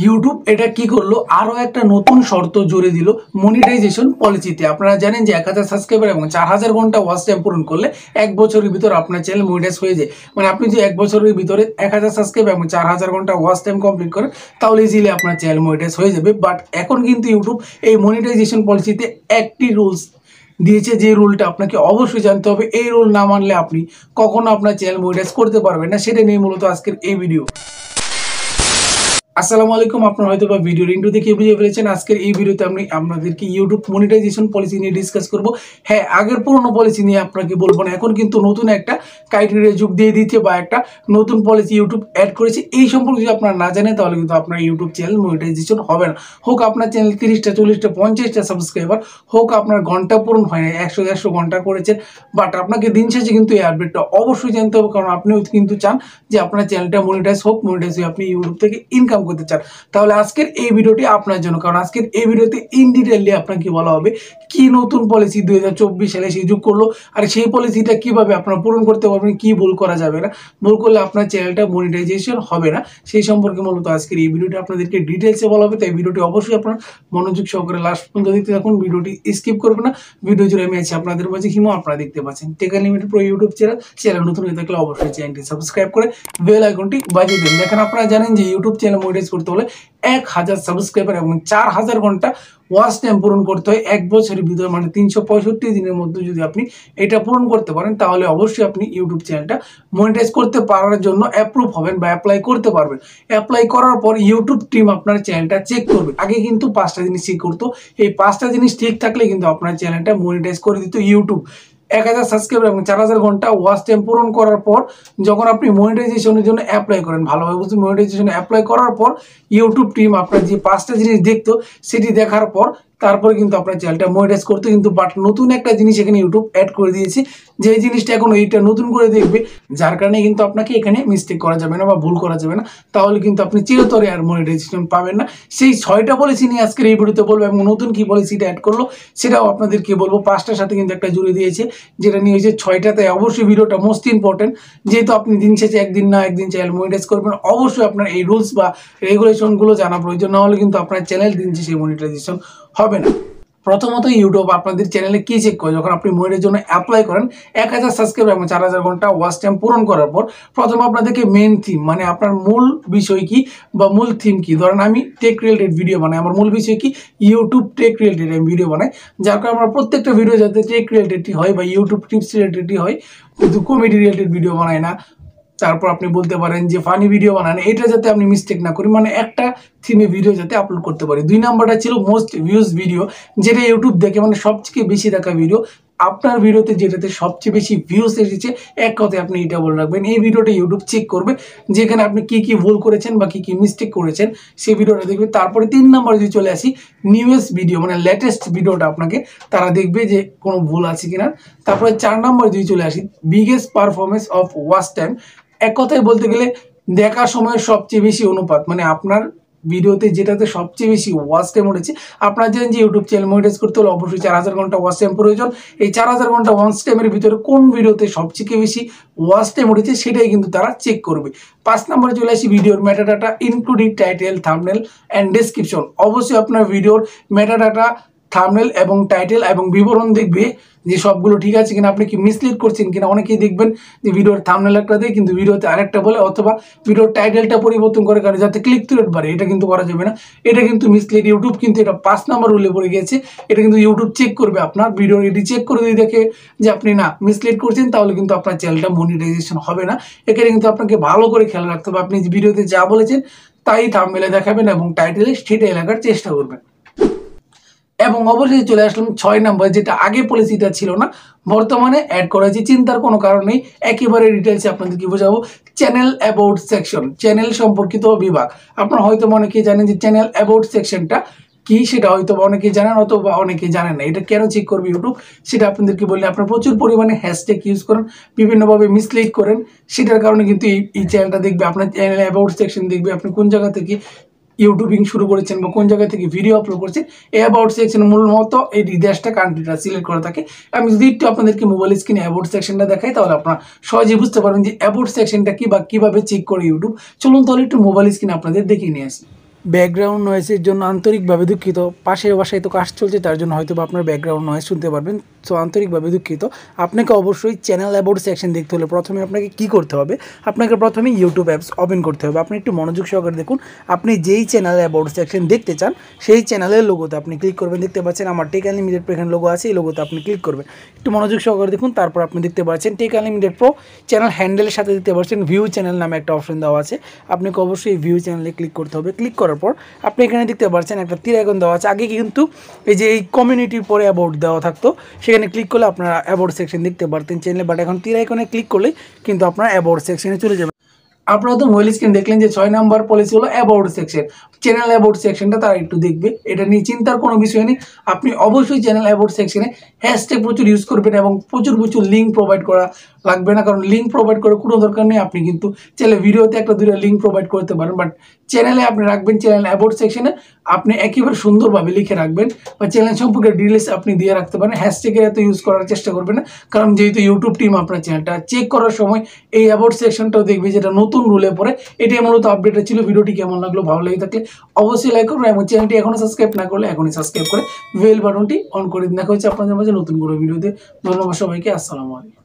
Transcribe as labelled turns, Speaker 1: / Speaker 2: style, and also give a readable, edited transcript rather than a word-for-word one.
Speaker 1: YouTube এটা কি করলো, আরো একটা নতুন শর্ত জুড়ে দিল মনিটাইজেশন পলিসিতে। আপনারা জানেন যে 1000 সাবস্ক্রাইবার এবং 4000 ঘন্টা ওয়াচ টাইম পূরণ করলে 1 বছরের ভিতর আপনার চ্যানেল মনিটাইজ হয়ে যায়। মানে আপনি যে 1 বছরের ভিতরে 1000 সাবস্ক্রাইবার এবং 4000 ঘন্টা ওয়াচ টাইম কমপ্লিট করেন, তাহলে ইজিলি আপনার চ্যানেল মনিটাইজ হয়ে যাবে। বাট এখন কিন্তু ইউটিউব এই মনিটাইজেশন পলিসিতে একটি রুলস দিয়েছে, যে রুলটা আপনাকে অবশ্যই জানতে হবে। এই রুল না মানলে আপনি কখনো আপনার চ্যানেল মনিটাইজ করতে পারবেন না। সেটা নিয়ে মূলত আজকের এই ভিডিও। আসসালামু আলাইকুম, আপনারা হয়তো বা ভিডিওর ইন্ট্রো দেখে বুঝে ফেলেছেন। আজকের এই ভিডিওতে আমি আপনাদেরকে ইউটিউব মনিটাইজেশন পলিসি নিয়ে ডিসকাস করব। হ্যাঁ, আগের পুরনো পলিসি নিয়ে আপনাকে বলবো না, এখন কিন্তু নতুন একটা ক্রাইটেরিয়া যোগ দিয়ে দিচ্ছে বা একটা নতুন পলিসি ইউটিউব অ্যাড করেছে। এই সম্পর্কে যদি আপনারা না জানেন, তাহলে কিন্তু আপনার ইউটিউব চ্যানেল মনিটাইজেশন হবে না। হোক আপনার চ্যানেল 30টা 40টা 50টা সাবস্ক্রাইবার, হোক আপনার ঘন্টা পূরণ হয় না, 100 ঘন্টা করেছেন, বাট আপনাকে দিন শেষে কিন্তু এই আপডেটটা অবশ্যই জানতে হবে। কারণ আপনিও কিন্তু চান যে আপনার চ্যানেলটা মনিটাইজ হোক, মনিটাইজ হয়ে আপনি ইউটিউব থেকে ইনকাম করতে চান। তাহলে আজকের এই ভিডিওটি আপনার জন্য, কারণ আজকের এই ভিডিওতে ইন ডিটেইলি আপনাকে বলা হবে কি নতুন পলিসি 2024 সালে সে যোগ করলো, আর সেই পলিসিটা কিভাবে আপনারা পূরণ করতে পারবেন, কি ভুল করা যাবে না, ভুল করলে আপনার চ্যানেলটা মনিটাইজেশন হবে না, সেই সম্পর্কে মূলত আজকের এই ভিডিওটি আপনাদেরকে ডিটেলসে বলা হবে। তাই ভিডিওটি অবশ্যই আপনার মনোযোগ সহকারে লাস্ট পর্যন্ত দেখতে থাকুন, ভিডিওটি স্কিপ করবেন না। ভিডিও জুড়ে আমি আছি আপনাদের মাঝে হিমো। আপনারা দেখতে পাচ্ছেন take unlimited pro YouTube channel নতুন হয়ে থাকলে অবশ্যই চ্যানেলটি সাবস্ক্রাইব করে বেল আইকনটি বাজিয়ে দেন। দেখেন, আপনারা জানেন যে ইউটিউব চ্যানেল মনিটাইজ করতে হলে 1000 সাবস্ক্রাইবার এবং 4000 ঘন্টা ওয়াচ টাইম পূরণ করতে হয় 1 বছরের ভিতরে। মানে 365 দিনের মধ্যে যদি আপনি এটা পূরণ করতে পারেন, তাহলে অবশ্যই আপনি ইউটিউব চ্যানেলটা মনিটাইজ করতে পারার জন্য অ্যাপ্রুভ হবেন বা অ্যাপ্লাই করতে পারবেন। অ্যাপ্লাই করার পর ইউটিউব টিম আপনার চ্যানেলটা চেক করবে। আগে কিন্তু 5টা জিনিস চেক করতো, এই 5টা জিনিস ঠিক থাকলে কিন্তু আপনার চ্যানেলটা মনিটাইজ করে দিত ইউটিউব। 1000 সাবস্ক্রাইবার এবং 4000 ঘন্টা ওয়াচ টাইম পূরণ করার পর যখন আপনি মনিটাইজেশনের জন্য অ্যাপ্লাই করেন, ভালোভাবে বুঝুন, মনিটাইজেশনে অ্যাপ্লাই করার পর ইউটিউব টিম আপনার যে 5টা জিনিস দেখতো, সেটি দেখার পর তারপরে কিন্তু আপনার চ্যানেলটা মনিটাইজ করতে। কিন্তু বাট নতুন একটা জিনিস এখানে ইউটিউব অ্যাড করে দিয়েছে, যে জিনিসটা এখন এইটা নতুন করে দেখবে, যার কারণে কিন্তু আপনাকে এখানে মিস্টেক করা যাবে না বা ভুল করা যাবে না। তাহলে কিন্তু আপনি চিরতরে আর মনিটাইজেশন পাবেন না। সেই 6টা পলিসি নিয়ে আজকের এই ভিডিওতে বলবো, এবং নতুন কি পলিসিটা অ্যাড করলো সেটাও আপনাদেরকে বলবো। 5টার সাথে কিন্তু একটা জুড়ে দিয়েছে, যেটা নিয়ে হয়েছে 6টাতে। অবশ্যই ভিডিওটা মোস্ট ইম্পর্টেন্ট, যেহেতু আপনি দিন শেষে একদিন না একদিন চ্যানেল মনিটাইজ করবেন। অবশ্যই আপনার এই রুলস বা রেগুলেশনগুলো জানা প্রয়োজন, না হলে কিন্তু আপনার চ্যানেল দিন শেষে মনিটাইজেশন হবে না। প্রথমত ইউটিউব আপনাদের চ্যানেলে কি চেক করে, যখন আপনি মনিটাইজের জন্য অ্যাপ্লাই করেন 1000 সাবস্ক্রাইবার এবং 4000 ঘন্টা ওয়াচ টাইম পূরণ করার পর, প্রথম আপনাদেরকে মেন থিম, মানে আপনার মূল বিষয় কি বা মূল থিম কি। ধরেন আমি টেক রিলেটেড ভিডিও বানাই, আমার মূল বিষয় কি ইউটিউব টেক রিলেটেড আমি ভিডিও বানাই, যার কারণে আমার প্রত্যেকটা ভিডিও যাতে টেক রিলেটেডই হয় বা ইউটিউব টিপস রিলেটেডই হয়, কিন্তু কমেডি রিলেটেড ভিডিও বানাই না। তারপর আপনি বলতে পারেন যে ফানি ভিডিও বানান, এটা যাতে আপনি মিস্টেক না করি, মানে একটা থিমে ভিডিও যাতে আপলোড করতে পারি। 2 নাম্বারটা ছিল মোস্ট ভিউজ ভিডিও, যেটা ইউটিউব দেখে, মানে সবচেয়ে বেশি দেখা ভিডিও। আপনার ভিডিওতে যেটাতে সবচেয়ে বেশি ভিউজ এসেছে, এক কথায় আপনি এটা বলে রাখবেন। এই ভিডিওটা ইউটিউব চেক করবে, যেখানে আপনি কি কি ভুল করেছেন বা কি কি মিস্টেক করেছেন, সেই ভিডিওটা দেখবে। তারপরে 3 নাম্বার যদি চলে আসি, নিউয়েস্ট ভিডিও, মানে লেটেস্ট ভিডিওটা আপনাকে তারা দেখবে যে কোনো ভুল আছে কিনা। তারপরে 4 নাম্বার যদি চলে আসি, biggest performance of watch time. এক কথায় বলতে গেলে দেখার সময়ের সবচেয়ে বেশি অনুপাত, মানে আপনার ভিডিওতে যেটাতে সবচেয়ে বেশি ওয়াচ টাইম উঠেছে। আপনারা জানেন যে ইউটিউব চ্যানেল মনিটাইজ করতে হলে অবশ্যই 4000 ঘন্টা ওয়াচ টাইম প্রয়োজন। এই 4000 ঘন্টা ওয়াচ টাইমের ভিতরে কোন ভিডিওতে সবচেয়ে বেশি ওয়াচ টাইম উঠেছে, সেটাই কিন্তু তারা চেক করবে। 5 নম্বরে চলে আসি ভিডিওর metadata, including title, thumbnail and description. অবশ্যই আপনার ভিডিওর মেটাডাটা, থাম্বনেল এবং টাইটেল এবং বিবরণ দেখবে যে সবগুলো ঠিক আছে কিনা, আপনি কি মিসলিড করছেন কিনা। অনেকেই দেখবেন যে ভিডিওর থাম্বনেল একটা দেয় কিন্তু ভিডিওতে আরেকটা বলে, অথবা ভিডিওর টাইটেলটা পরিবর্তন করে কারণ যাতে ক্লিক থ্রু রেট বাড়ে। এটা কিন্তু করা যাবে না, এটা কিন্তু মিসলিড। ইউটিউব কিন্তু এটা 5 নাম্বার রুলে পড়ে গিয়েছে। এটা কিন্তু ইউটিউব চেক করবে আপনার ভিডিওর, এটি চেক করে যদি দেখে যে আপনি না মিসলিড করছেন, তাহলে কিন্তু আপনার চ্যানেলটা মনিটাইজেশন হবে না। এখানে কিন্তু আপনাকে ভালো করে খেয়াল রাখতে হবে, আপনি ভিডিওতে যা বলেছেন তাই থাম্বনেলে দেখাবেন এবং টাইটেলে সেটাই লেখার চেষ্টা করবেন। এবং অবশ্যই চলে আসলাম 6 নম্বর, যেটা আগে পলিসিটা ছিল না, বর্তমানে অ্যাড করা হয়েছে। চিন্তার কোনো কারণ নেই, একেবারে ডিটেলসে আপনাদেরকে বোঝাবো। চ্যানেল অ্যাবাউট সেকশন, চ্যানেল সম্পর্কিত বিভাগ। আপনারা হয়তো অনেকেই জানেন যে চ্যানেল অ্যাবাউট সেকশনটা কি, সেটা হয়তো অনেকেই জানেন অথবা অনেকেই জানেন না। এটা কেন চেক করবে ইউটিউব, সেটা আপনাদেরকে বললে, আপনারা প্রচুর পরিমাণে হ্যাশট্যাগ ইউজ করেন, বিভিন্নভাবে মিসলিড করেন, সেটার কারণে কিন্তু এই চ্যানেলটা দেখবে। আপনার চ্যানেল অ্যাবাউট সেকশন দেখবে আপনি কোন জায়গা থেকে ইউটিউবিং শুরু করেছেন বা কোন জায়গা থেকে ভিডিও আপলোড করছেন। এই অ্যাবাউট সেকশন মূলত এই দেশটা, কান্ট্রিটা সিলেক্ট করা থাকে। আমি যদি একটু আপনাদেরকে মোবাইল স্ক্রিনে অ্যাবাউট সেকশনটা দেখাই, তাহলে আপনারা সহজেই বুঝতে পারবেন যে অ্যাবাউট সেকশনটা কি বা কীভাবে চেক করে ইউটিউব। চলুন তাহলে একটু মোবাইল স্ক্রিনে আপনাদের দেখিয়ে নিয়ে আসি। ব্যাকগ্রাউন্ড নয়েজের জন্য আন্তরিকভাবে দুঃখিত। পাশের বাসায় তো কাজ চলছে, তার জন্য হয়তো বা আপনার ব্যাকগ্রাউন্ড নয়েজ শুনতে পারবেন। সো আন্তরিকভাবে দুঃখিত। আপনাকে অবশ্যই চ্যানেল অ্যাবাউট সেকশন দেখতে হলে প্রথমে আপনাকে কী করতে হবে, আপনাকে প্রথমে ইউটিউব অ্যাপস ওপেন করতে হবে। আপনি একটু মনোযোগ সহকারে দেখুন। আপনি যেই চ্যানেল অ্যাবাউট সেকশন দেখতে চান সেই চ্যানেলের লোগোতে আপনি ক্লিক করবেন। দেখতে পাচ্ছেন আমার টেক আনলিমিটেড প্রো এখানে লোগো আছে, এই লোগোতে আপনি ক্লিক করবেন। একটু মনোযোগ সহকারে দেখুন। তারপর আপনি দেখতে পাচ্ছেন টেক আনলিমিটেড প্রো চ্যানেল হ্যান্ডেলের সাথে দেখতে পাচ্ছেন ভিউ চ্যানেল নামে একটা অপশন দেওয়া আছে। আপনাকে অবশ্যই ভিউ চ্যানেলে ক্লিক করতে হবে। ক্লিক করার পর আপনি এখানে দেখতে পাচ্ছেন একটা তীর আইকন দেওয়া আছে। আগে কিন্তু এই যে এই কমিউনিটির পরে অ্যাবাউট দেওয়া থাকতো, সেখানে ক্লিক করলে আপনারা অ্যাবাউট সেকশন দেখতে পারতেন চ্যানেলে, বাট এখন তীর আইকনে ক্লিক করলে কিন্তু আপনারা অ্যাবাউট সেকশনে চলে যাবেন। আপনারা তো মোবাইল স্ক্রিন দেখলেন যে 6 নাম্বার পলিসি হলো অ্যাবাউট সেকশন। চ্যানেল অ্যাবাউট সেকশনটা তারা একটু দেখবে, এটা নিয়ে চিন্তার কোনো বিষয় নেই। আপনি অবশ্যই চ্যানেল অ্যাবাউট সেকশনে হ্যাশট্যাগ প্রচুর ইউজ করবেন এবং প্রচুর লিঙ্ক প্রোভাইড করা লাগবে না, কারণ লিঙ্ক প্রোভাইড করার কোনো দরকার নেই। আপনি কিন্তু চ্যানেলে ভিডিওতে একটা দুটো লিঙ্ক প্রোভাইড করতে পারেন, বাট চ্যানেলে আপনি রাখবেন চ্যানেল অ্যাবাউট সেকশনে আপনি একেবারে সুন্দরভাবে লিখে রাখবেন, বা চ্যানেল সম্পর্কে ডিটেইলস আপনি দিয়ে রাখতে পারেন। হ্যাশট্যাগের এত ইউজ করার চেষ্টা করবেন না, কারণ যেহেতু ইউটিউব টিম আপনার চ্যানেলটা চেক করার সময় এই অ্যাবাউট সেকশনটাও দেখবে, যেটা নতুন রুলে পরে। এটাই মূলত আপডেটটা ছিল। ভিডিওটি কেমন লাগলো, ভালো লেগে থাকলে অবশ্যই লাইক করুন এবং চ্যানেলটি এখনো সাবস্ক্রাইব না করলে এখনই সাবস্ক্রাইব করে বেল বাটনটি অন করে দিন। দেখা হচ্ছে আপনাদের মাঝে নতুন কোনো ভিডিওতে। ধন্যবাদ সবাইকে। আসসালামু আলাইকুম।